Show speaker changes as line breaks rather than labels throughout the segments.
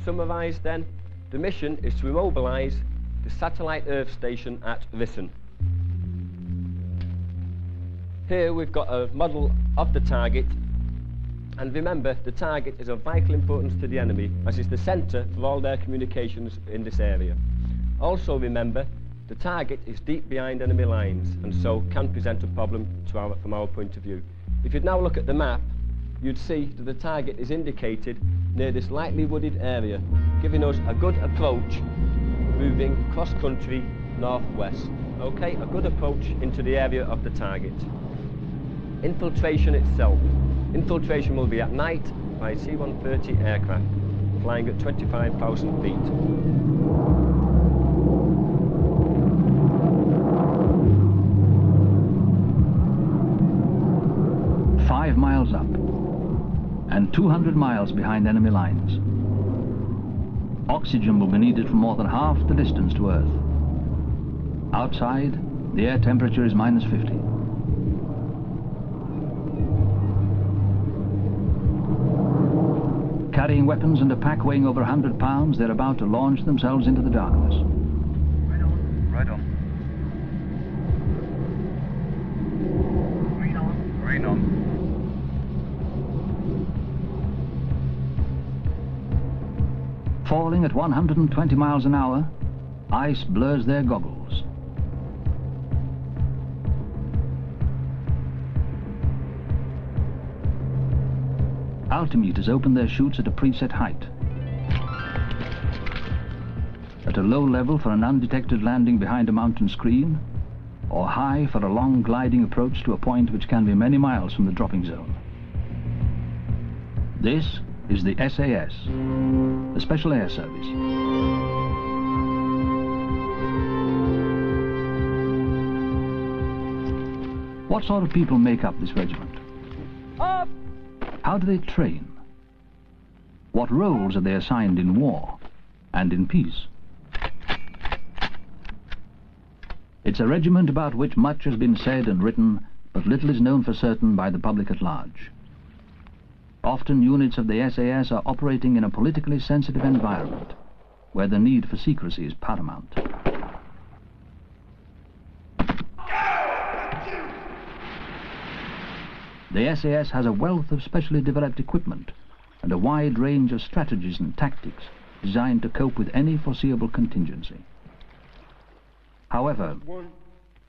summarise then, the mission is to immobilise the satellite Earth station at Rissem. Here we've got a model of the target, and remember, the target is of vital importance to the enemy as it's the centre for all their communications in this area. Also remember, the target is deep behind enemy lines and so can present a problem from our point of view. If you'd now look at the map, you'd see that the target is indicated near this lightly wooded area, giving us a good approach moving cross-country northwest. Okay, a good approach into the area of the target. Infiltration itself. Infiltration will be at night by C-130 aircraft, flying at 25,000 feet.
5 miles up and 200 miles behind enemy lines. Oxygen will be needed for more than half the distance to Earth. Outside, the air temperature is -50. Carrying weapons and a pack weighing over 100 pounds, they're about to launch themselves into the darkness.
Right on. Right on. Green on. Green on.
Falling at 120 miles an hour, ice blurs their goggles. Altimeters open their chutes at a preset height. At a low level for an undetected landing behind a mountain screen, or high for a long gliding approach to a point which can be many miles from the dropping zone. This is the SAS, the Special Air Service. What sort of people make up this regiment?
Up!
How do they train? What roles are they assigned in war and in peace? It's a regiment about which much has been said and written, but little is known for certain by the public at large. Often units of the SAS are operating in a politically sensitive environment, where the need for secrecy is paramount. The SAS has a wealth of specially developed equipment and a wide range of strategies and tactics designed to cope with any foreseeable contingency. However,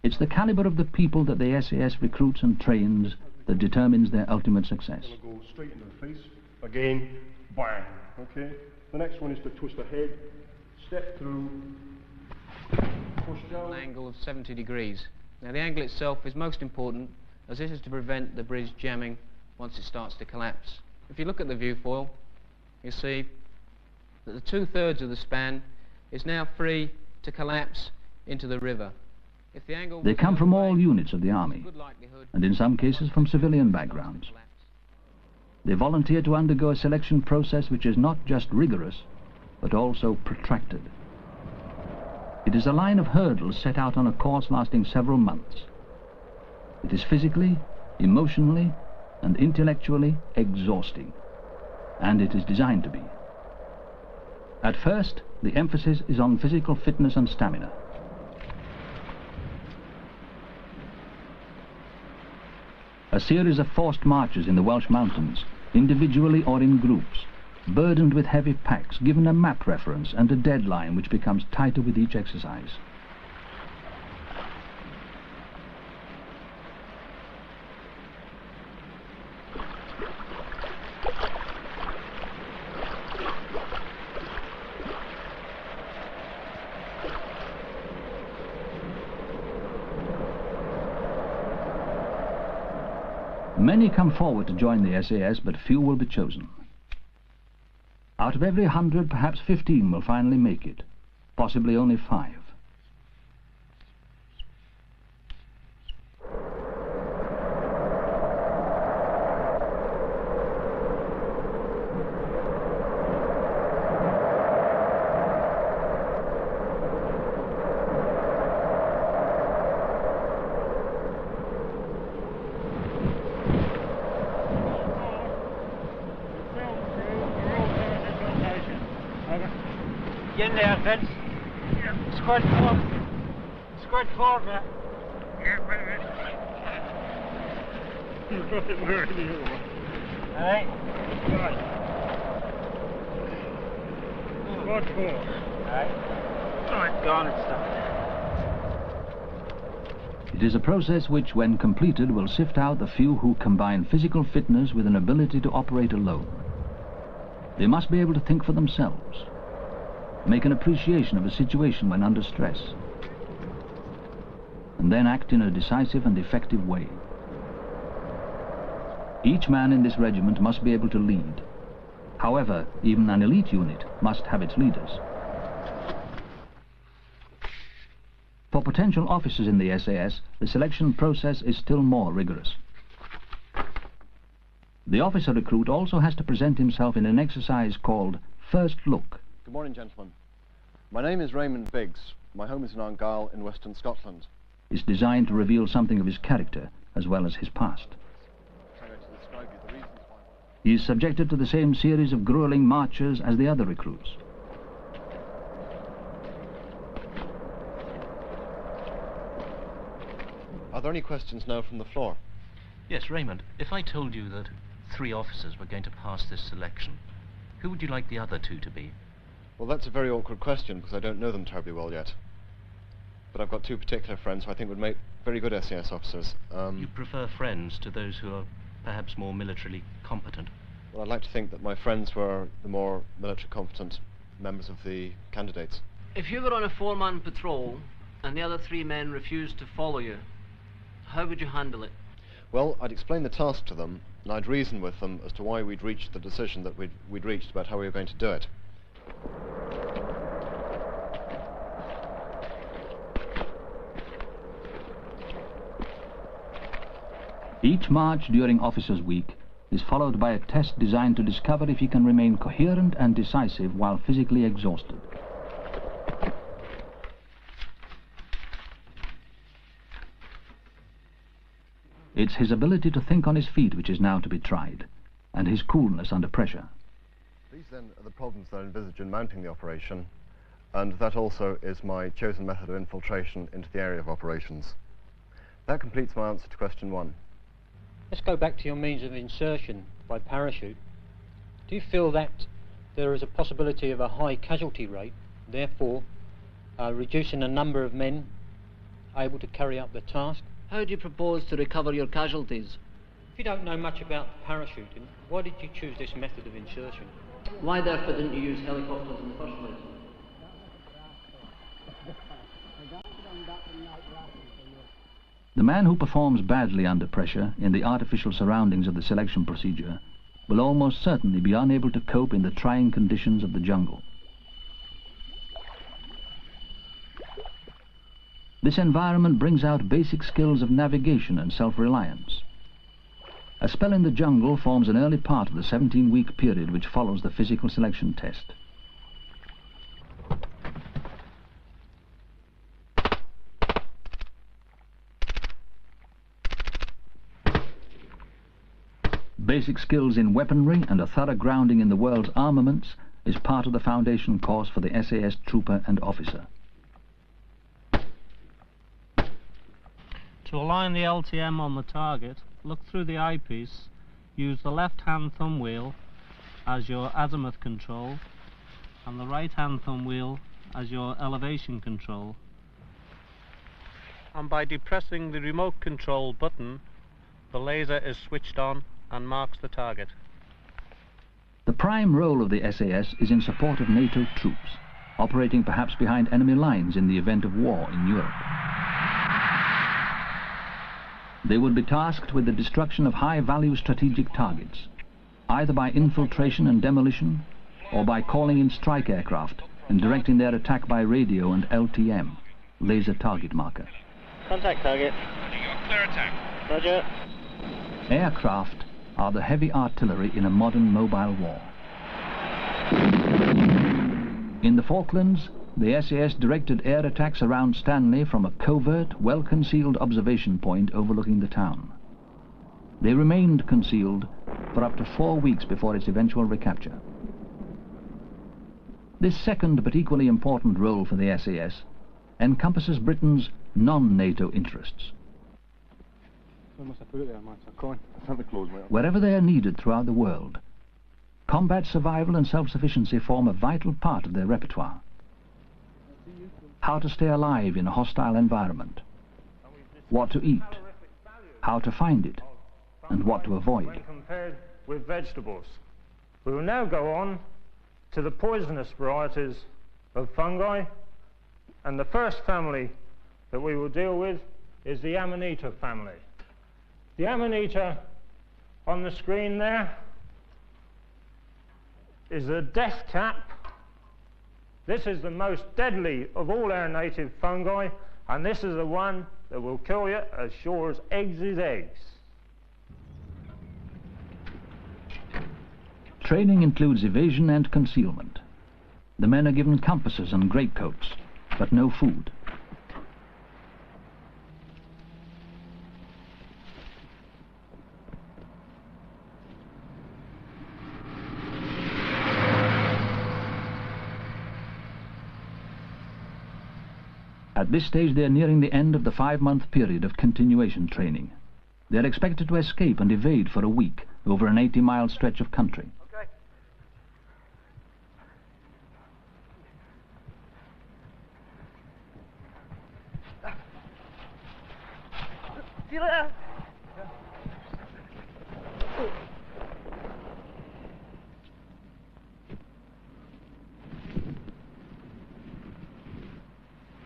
it's the caliber of the people that the SAS recruits and trains that determines their ultimate success.
Go straight into the face, again, bang, okay? The next one is to twist the head, step through, push down.
An angle of 70 degrees. Now the angle itself is most important, as this is to prevent the bridge jamming once it starts to collapse. If you look at the viewfoil, you see that the 2/3 of the span is now free to collapse into the river. If the angle
They come from all units of the army, and in some cases from civilian backgrounds. They volunteer to undergo a selection process which is not just rigorous, but also protracted. It is a line of hurdles set out on a course lasting several months. It is physically, emotionally, and intellectually exhausting, and it is designed to be. At first, the emphasis is on physical fitness and stamina. A series of forced marches in the Welsh mountains, individually or in groups, burdened with heavy packs, given a map reference and a deadline which becomes tighter with each exercise. Many come forward to join the SAS, but few will be chosen. Out of every 100, perhaps 15 will finally make it, possibly only 5.
in there, Vince. Squad 4. Squad 4, Matt. Alright.
Squad 4.
Alright. Alright, go on and stop.
It is a process which, when completed, will sift out the few who combine physical fitness with an ability to operate alone. They must be able to think for themselves, make an appreciation of a situation when under stress, and then act in a decisive and effective way. Each man in this regiment must be able to lead. However, even an elite unit must have its leaders. For potential officers in the SAS, the selection process is still more rigorous. The officer recruit also has to present himself in an exercise called First Look.
Good morning, gentlemen. My name is Raymond Biggs. My home is in Argyll in Western Scotland.
It's designed to reveal something of his character as well as his past. He is subjected to the same series of grueling marches as the other recruits.
Are there any questions now from the floor?
Yes, Raymond, if I told you that 3 officers were going to pass this selection, who would you like the other 2 to be?
Well, that's a very awkward question because I don't know them terribly well yet. But I've got 2 particular friends who I think would make very good SAS officers.
You prefer friends to those who are perhaps more militarily competent?
Well, I'd like to think that my friends were the more military competent members of the candidates.
If you were on a 4-man patrol and the other 3 men refused to follow you, how would you handle it?
Well, I'd explain the task to them, and I'd reason with them as to why we'd reached the decision that we'd reached about how we were going to do it.
Each march during Officers' Week is followed by a test designed to discover if he can remain coherent and decisive while physically exhausted. It's his ability to think on his feet which is now to be tried, and his coolness under pressure.
These then are the problems that I envisage in mounting the operation, and that also is my chosen method of infiltration into the area of operations. That completes my answer to question 1.
Let's go back to your means of insertion by parachute. Do you feel that there is a possibility of a high casualty rate, therefore reducing the number of men able to carry out the task?
How do you propose to recover your casualties?
If you don't know much about parachuting, why did you choose this method of insertion?
Why therefore didn't you use helicopters in the first place?
The man who performs badly under pressure in the artificial surroundings of the selection procedure will almost certainly be unable to cope in the trying conditions of the jungle. This environment brings out basic skills of navigation and self-reliance. A spell in the jungle forms an early part of the 17-week period which follows the physical selection test. Basic skills in weaponry and a thorough grounding in the world's armaments is part of the foundation course for the SAS trooper and officer.
To align the LTM on the target, look through the eyepiece, use the left-hand thumb wheel as your azimuth control and the right-hand thumb wheel as your elevation control. And by depressing the remote control button, the laser is switched on and marks the target.
The prime role of the SAS is in support of NATO troops, operating perhaps behind enemy lines in the event of war in Europe. They would be tasked with the destruction of high-value strategic targets, either by infiltration and demolition, or by calling in strike aircraft and directing their attack by radio and LTM, laser target marker.
Contact target.
Clear attack.
Roger.
Aircraft are the heavy artillery in a modern mobile war. In the Falklands, the SAS directed air attacks around Stanley from a covert, well-concealed observation point overlooking the town. They remained concealed for up to 4 weeks before its eventual recapture. This second but equally important role for the SAS encompasses Britain's non-NATO interests. Wherever they are needed throughout the world, combat survival and self-sufficiency form a vital part of their repertoire. How to stay alive in a hostile environment, what to eat, how to find it, and what to avoid.
When compared with vegetables. We will now go on to the poisonous varieties of fungi, and the first family that we will deal with is the Amanita family. The Amanita on the screen there is the death cap. This is the most deadly of all our native fungi, and this is the one that will kill you as sure as eggs is eggs.
Training includes evasion and concealment. The men are given compasses and greatcoats, but no food. At this stage they are nearing the end of the 5-month period of continuation training. They are expected to escape and evade for a week over an 80-mile stretch of country.
Okay. See you later.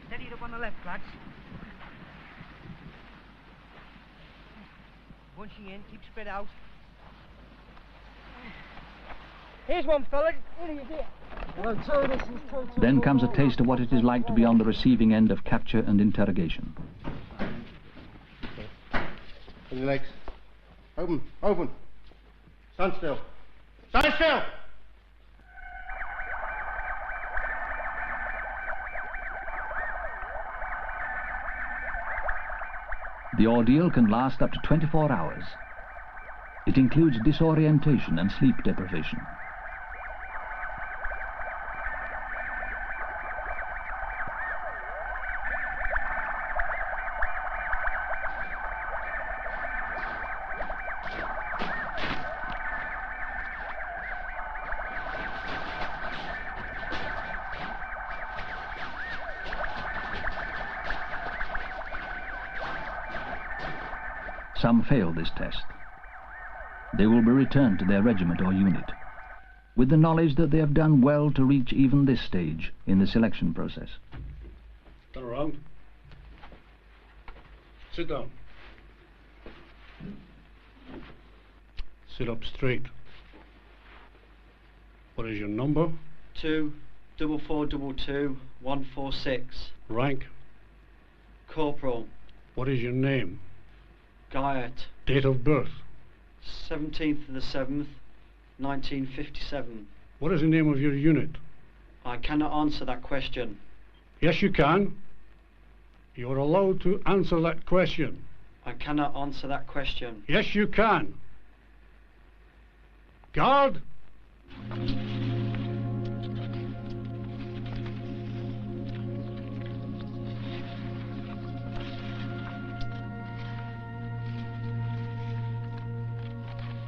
Steady it up on the left, lads. Bunching in, keep spread out. Here's one, fella.
Then comes a taste of what it is like to be on the receiving end of capture and interrogation.
Open your legs. Open, open. Stand still. Stand still!
The ordeal can last up to 24 hours. It includes disorientation and sleep deprivation. Some fail this test. They will be returned to their regiment or unit, with the knowledge that they have done well to reach even this stage in the selection process.
Turn around. Sit down. Sit up straight. What is your number?
24422
Rank?
Corporal.
What is your name?
Guyot.
Date of birth?
17th of the 7th, 1957.
What is the name of your unit?
I cannot answer that question.
Yes, you can. You are allowed to answer that question.
I cannot answer that question.
Yes, you can. Guard!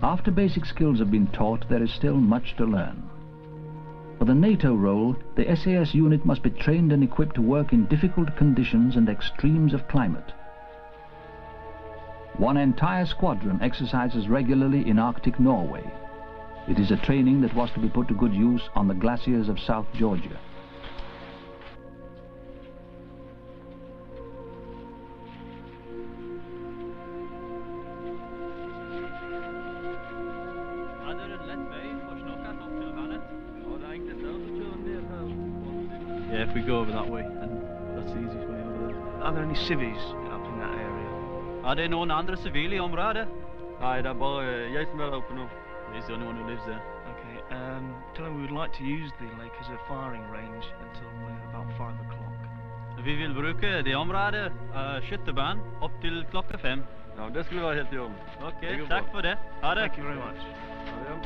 After basic skills have been taught, there is still much to learn. For the NATO role, the SAS unit must be trained and equipped to work in difficult conditions and extremes of climate. One entire squadron exercises regularly in Arctic Norway. It is a training that was to be put to good use on the glaciers of South Georgia.
Yeah, if we go over that way, then that's the easiest way over there. Are there any civvies out in that area?
Er det noen andre sivile i området?
Nei, det bare jeg som er oppe nå. He's the only one who lives there. Okay, tell him we would like to use the lake as a firing range until about 5 o'clock.
Vi vil bruke det området, skytterbanen, opp til klokka 5.
Ja, det skulle være helt i orden.
Ok, takk for det. Ha det.
Thank you very much. Ha det.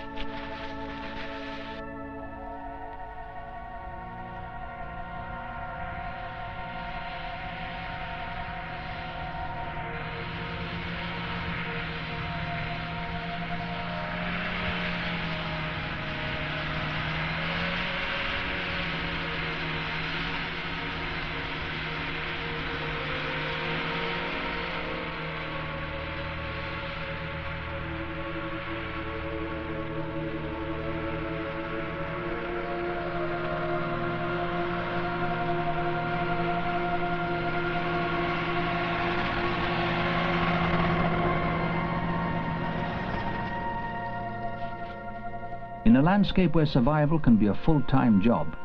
In a landscape where survival can be a full-time job,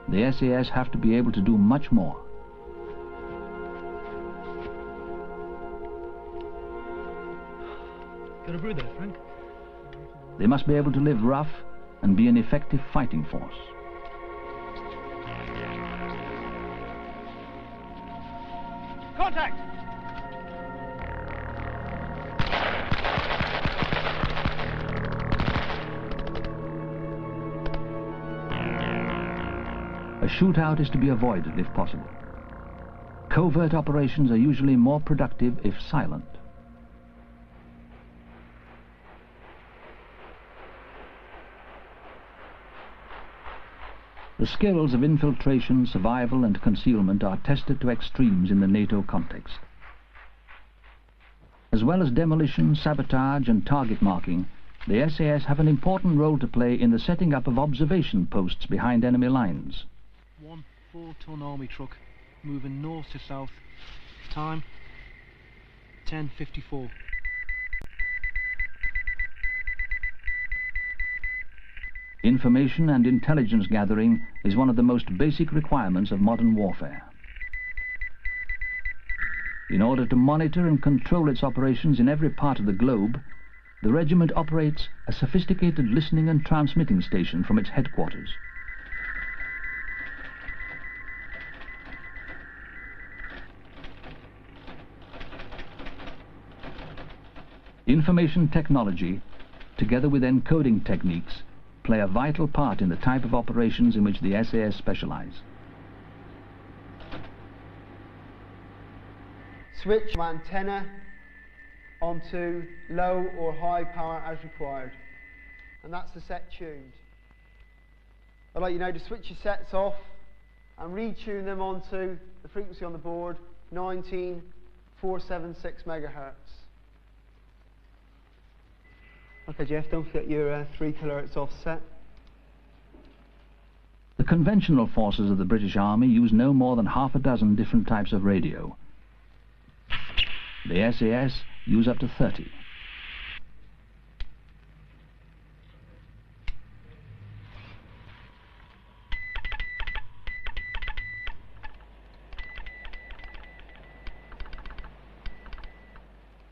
the SAS have to be able to do much more.
Got a brew there, Frank?
They must be able to live rough and be an effective fighting force.
Contact!
A shootout is to be avoided if possible. Covert operations are usually more productive if silent. The skills of infiltration, survival and concealment are tested to extremes in the NATO context. As well as demolition, sabotage and target marking, the SAS have an important role to play in the setting up of observation posts behind enemy lines.
1 4-ton army truck moving north to south. Time 10:54.
Information and intelligence gathering is one of the most basic requirements of modern warfare. In order to monitor and control its operations in every part of the globe, the regiment operates a sophisticated listening and transmitting station from its headquarters. Information technology, together with encoding techniques, play a vital part in the type of operations in which the SAS specialize.
Switch from antenna onto low or high power as required, and that's the set tuned. I'd like you now to switch your sets off and retune them onto the frequency on the board, 19,476 megahertz. Okay, Jeff, don't forget your 3 kHz offset.
The conventional forces of the British Army use no more than half a dozen different types of radio. The SAS use up to 30.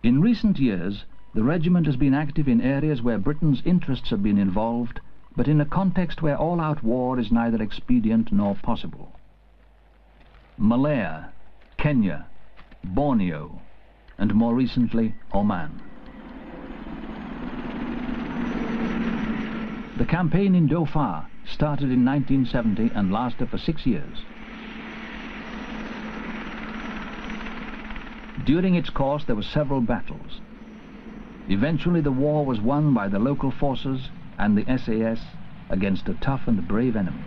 In recent years, the regiment has been active in areas where Britain's interests have been involved, but in a context where all-out war is neither expedient nor possible. Malaya, Kenya, Borneo, and more recently, Oman. The campaign in Dhofar started in 1970 and lasted for 6 years. During its course there were several battles. Eventually the war was won by the local forces and the SAS against a tough and brave enemy.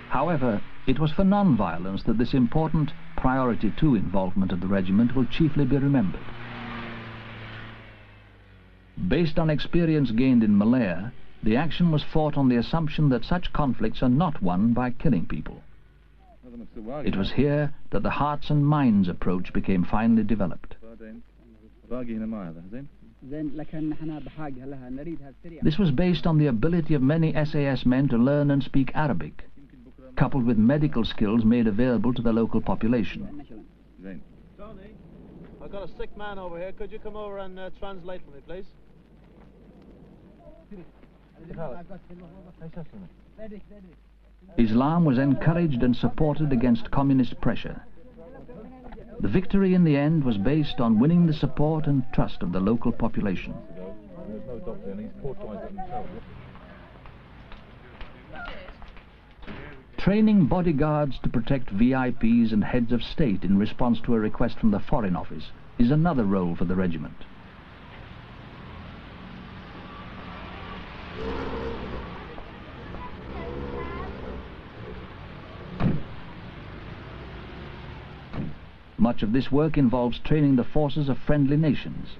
However, it was for non-violence that this important priority 2 involvement of the regiment will chiefly be remembered. Based on experience gained in Malaya, the action was fought on the assumption that such conflicts are not won by killing people. It was here that the hearts and minds approach became finely developed. This was based on the ability of many SAS men to learn and speak Arabic, coupled with medical skills made available to the local population.
Tony, I've got a sick man over here. Could you come over and translate for me, please?
Islam was encouraged and supported against communist pressure. The victory in the end was based on winning the support and trust of the local population. Training bodyguards to protect VIPs and heads of state in response to a request from the Foreign Office is another role for the regiment. Much of this work involves training the forces of friendly nations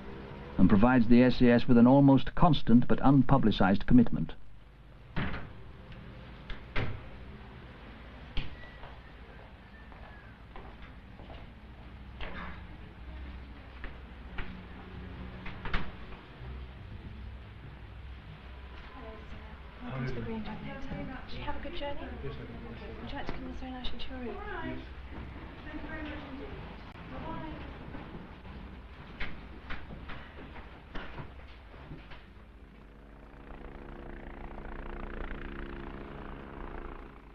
and provides the SAS with an almost constant but unpublicized commitment.
the Greenbank Hotel. Did you have a good journey?
Yes, I did.
Would you like to come this way and into your room?
Yes.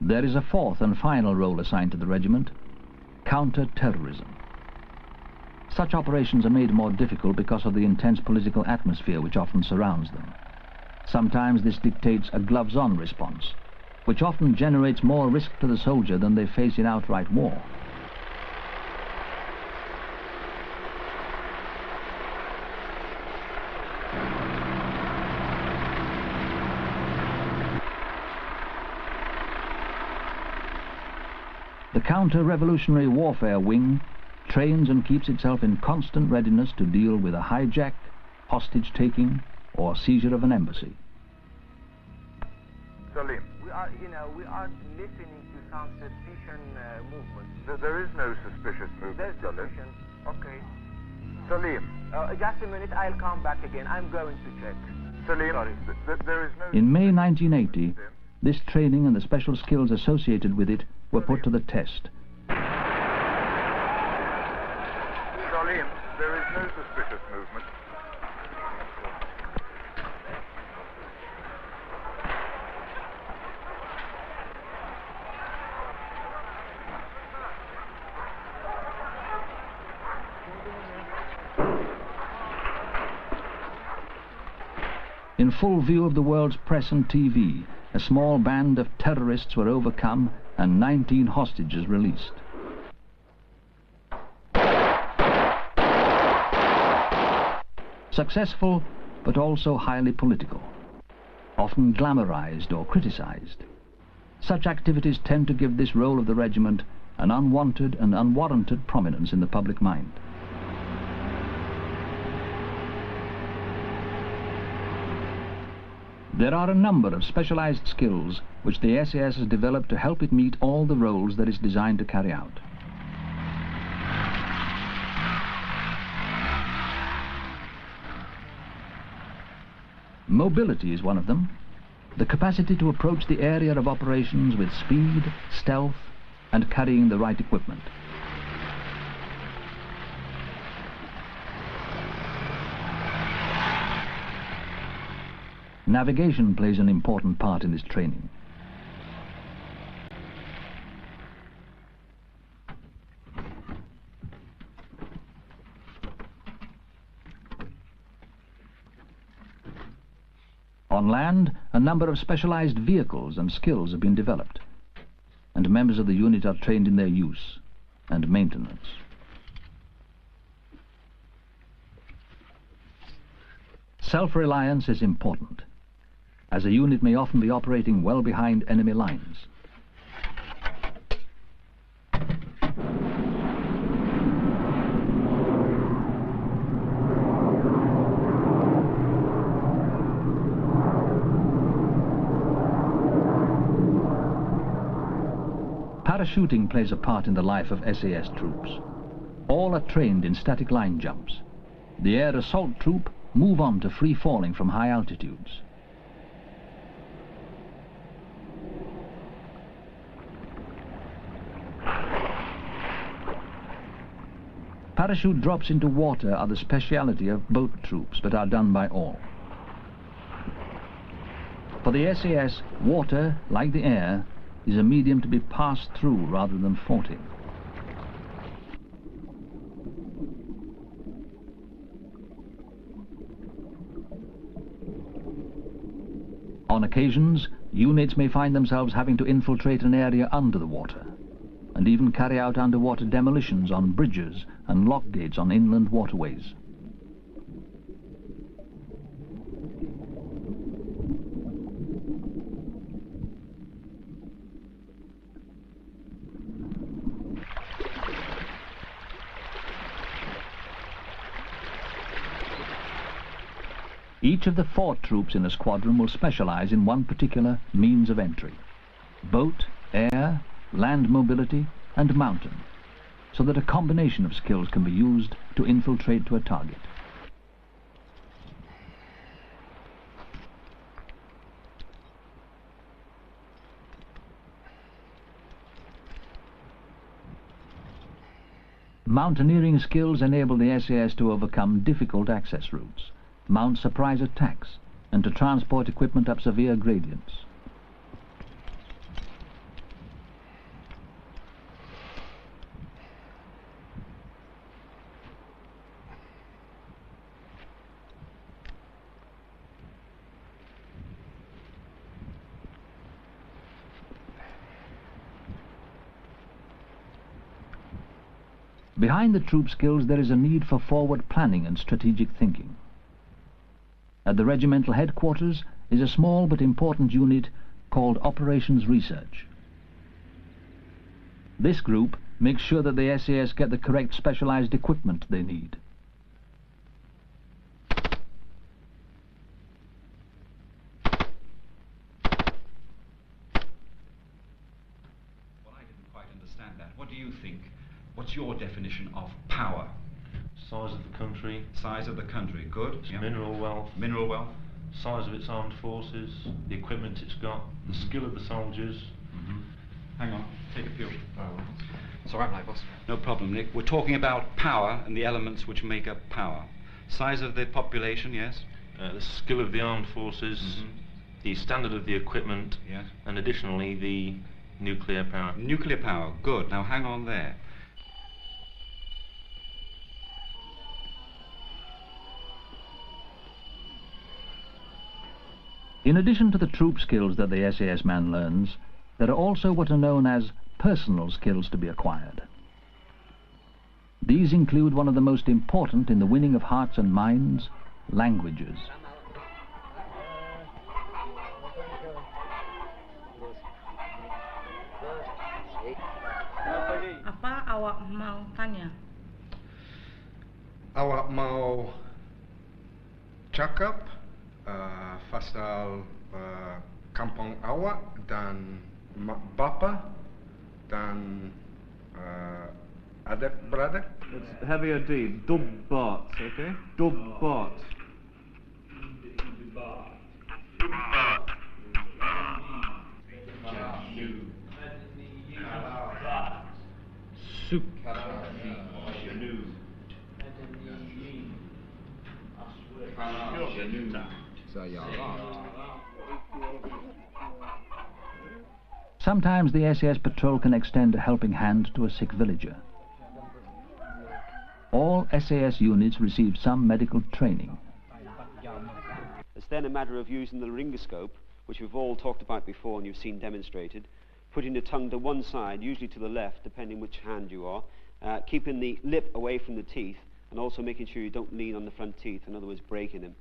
There is a fourth and final role assigned to the regiment: counter-terrorism. Such operations are made more difficult because of the intense political atmosphere which often surrounds them. Sometimes this dictates a gloves-on response, which often generates more risk to the soldier than they face in outright war. The Counter-Revolutionary Warfare Wing trains and keeps itself in constant readiness to deal with a hijack, hostage-taking, or seizure of an embassy.
Salim, we aren't listening to some suspicion movement. There is no suspicious movement. There's suspicion. Okay. Salim. Just a minute, I'll come back again. I'm going to check. Salim, sorry, there is no...
In May 1980, this training and the special skills associated with it were put to the test.
Salim, there is no suspicious movement.
In full view of the world's press and TV, a small band of terrorists were overcome and 19 hostages released. Successful, but also highly political, often glamorized or criticized. Such activities tend to give this role of the regiment an unwanted and unwarranted prominence in the public mind. There are a number of specialized skills which the SAS has developed to help it meet all the roles that it's designed to carry out. Mobility is one of them, the capacity to approach the area of operations with speed, stealth, and carrying the right equipment. Navigation plays an important part in this training. On land, a number of specialized vehicles and skills have been developed, and members of the unit are trained in their use and maintenance. Self-reliance is important, as a unit may often be operating well behind enemy lines. Parachuting plays a part in the life of SAS troops. All are trained in static line jumps. The air assault troop move on to free falling from high altitudes. Parachute drops into water are the speciality of boat troops, but are done by all. For the SAS, water, like the air, is a medium to be passed through rather than fought in. On occasions, units may find themselves having to infiltrate an area under the water, and even carry out underwater demolitions on bridges and lock gates on inland waterways. Each of the 4 troops in a squadron will specialize in one particular means of entry: boat, air, land mobility, and mountain, so that a combination of skills can be used to infiltrate to a target. Mountaineering skills enable the SAS to overcome difficult access routes, mount surprise attacks, and to transport equipment up severe gradients. Behind the troop skills there is a need for forward planning and strategic thinking. At the regimental headquarters is a small but important unit called Operations Research. This group makes sure that the SAS get the correct specialized equipment they need.
Well, I didn't quite understand that. What do you think? What's your definition of power?
Size of the country.
Size of the country, good.
Its
yeah.
mineral wealth.
Mineral wealth.
Size of its armed forces, the equipment it's got, the skill of the soldiers.
Hang on, take a few.
Oh.
It's all right, mate, boss. No problem, Nick. We're talking about power and the elements which make up power. Size of the population, yes?
The skill of the armed forces, the standard of the equipment,
yes,
and additionally the nuclear power.
Nuclear power, good. Now hang on there.
In addition to the troop skills that the SAS man learns, there are also what are known as personal skills to be acquired. These include one of the most important in the winning of hearts and minds, languages.
Apa awak mau tanya?
Awak mau cakap pasal kampung awak dan mak bapa dan adik-beradik?
It's heavier D. Dubbat, okay? Dubbat.
Dubbat.
Soup.
Sometimes the SAS patrol can extend a helping hand to a sick villager. All SAS units receive some medical training.
It's then a matter of using the laryngoscope, which we've all talked about before and you've seen demonstrated, putting the tongue to one side, usually to the left, depending which hand you are, keeping the lip away from the teeth, and also making sure you don't lean on the front teeth, in other words, breaking them.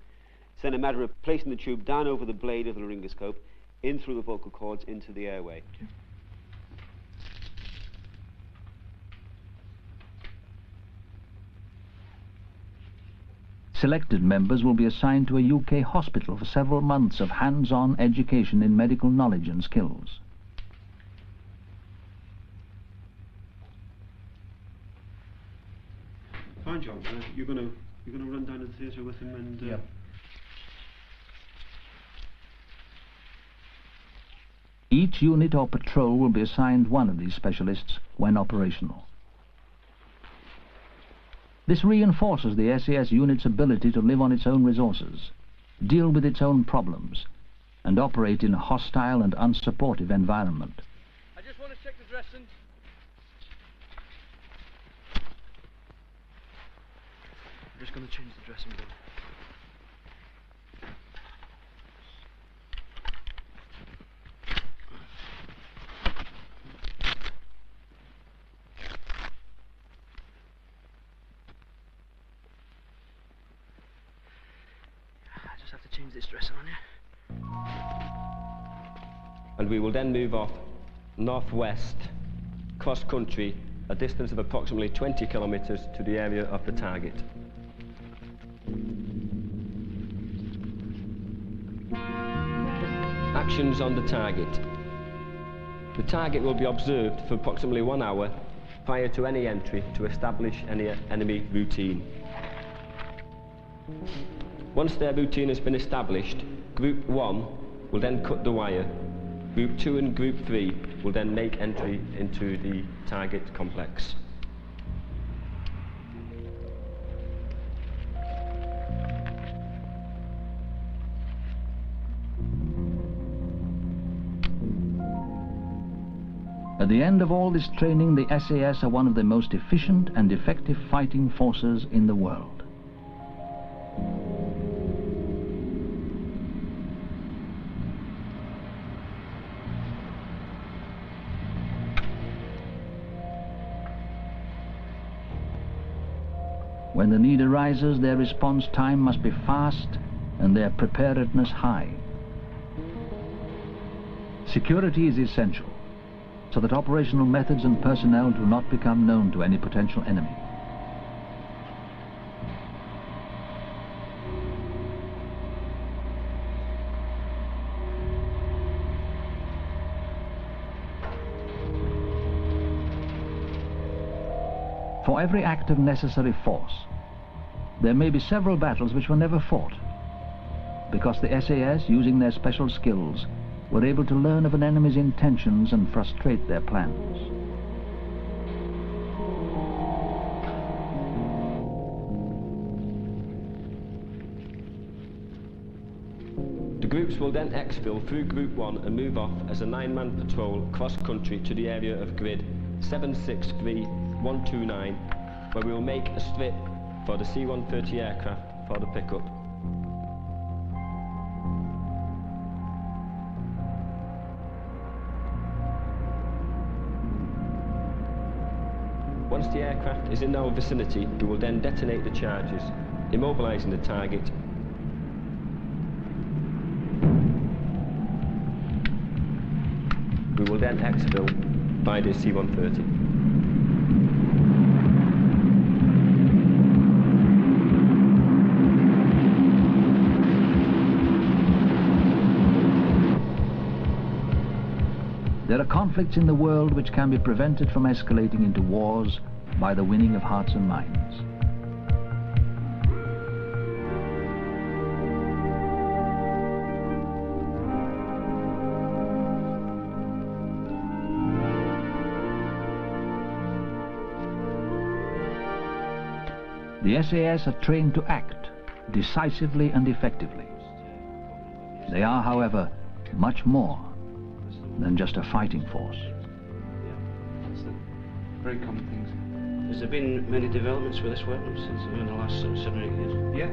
It's then a matter of placing the tube down over the blade of the laryngoscope, in through the vocal cords, into the airway.
Selected members will be assigned to a UK hospital for several months of hands-on education in medical knowledge and skills.
Fine, John. You're gonna run down to the theatre with him and.
Yep. Each unit or patrol will be assigned one of these specialists when operational. This reinforces the SAS unit's ability to live on its own resources, deal with its own problems, and operate in a hostile and unsupportive environment.
I just want to check the dressing.
I'm just going to change the dressing room. Have to change this dressing on you.
And we will then move off northwest, cross country, a distance of approximately 20 kilometres to the area of the target. Actions on the target. The target will be observed for approximately 1 hour prior to any entry to establish any enemy routine. Once their routine has been established, Group 1 will then cut the wire. Group 2 and Group 3 will then make entry into the target complex.
At the end of all this training, the SAS are one of the most efficient and effective fighting forces in the world. When the need arises, their response time must be fast and their preparedness high. Security is essential, so that operational methods and personnel do not become known to any potential enemy. For every act of necessary force, there may be several battles which were never fought, because the SAS, using their special skills, were able to learn of an enemy's intentions and frustrate their plans.
The groups will then exfil through Group 1 and move off as a 9-man patrol cross-country to the area of grid 763129, where we will make a strip for the C-130 aircraft for the pickup. Once the aircraft is in our vicinity, we will then detonate the charges, immobilising the target. We will then exfil by the C-130.
There are conflicts in the world which can be prevented from escalating into wars by the winning of hearts and minds. The SAS are trained to act decisively and effectively. They are, however, much more than just a fighting force.
Very common things.
Has there been many developments with this weapon since in the last 7 or 8 years?
Yeah.